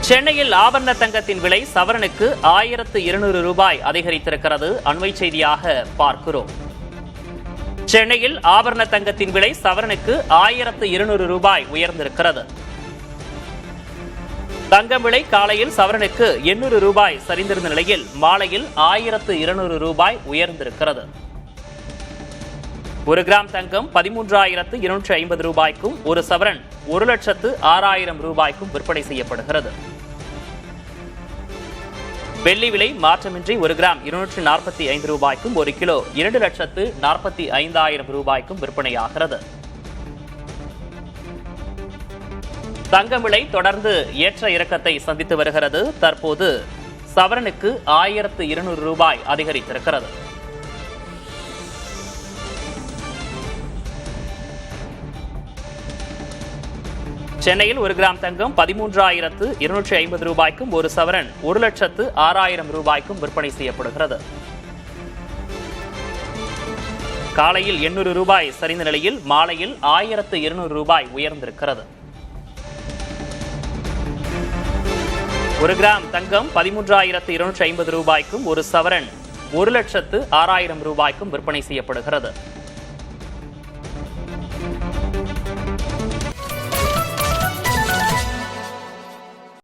சென்னையில் ஆபரண தங்கத்தின் விலை சவரனுக்கு 1200 ரூபாய் அதிகரித்திருக்கிறது. அண்மை செய்தியாக பார்க்கிறோம். சென்னையில் ஆபரண தங்கத்தின் விலை சவரனுக்கு 1200 ரூபாய் உயர்ந்திருக்கிறது. தங்கம் விலை காலையில் சவரனுக்கு 800 ரூபாய் சரிந்திருந்த நிலையில் மாலையில் 1200 ரூபாய் உயர்ந்திருக்கிறது. 1 கிராம் தங்கம் 13,250 ரூபாய்க்கும், ஒரு சவரன் 1,06,000 ரூபாய்க்கும் விற்பனை செய்யப்படுகிறது. வெள்ளி விலை மாற்றமின்றி 1 கிராம் 245 ரூபாய்க்கும், 1 கிலோ 2,45,000 ரூபாய்க்கும் விற்பனையாகிறது. தங்கம் விலை தொடர்ந்து ஏற்ற இறக்கத்தை சந்தித்து வருகிறது. தற்போது சவரனுக்கு 1200 ரூபாய் அதிகரித்திருக்கிறது. சென்னையில் 1 கிராம் தங்கம் 13,250 ரூபாய்க்கும், ஒரு சவரன் 1,06,000 ரூபாய்க்கும் விற்பனை செய்யப்படுகிறது. காலையில் 800 ரூபாய் சரிந்த நிலையில் மாலையில் 1200 ரூபாய் உயர்ந்திருக்கிறது. 1 கிராம் தங்கம் 13,250 ரூபாய்க்கும், ஒரு சவரன் 1,06,000 ரூபாய்க்கும் விற்பனை செய்யப்படுகிறது.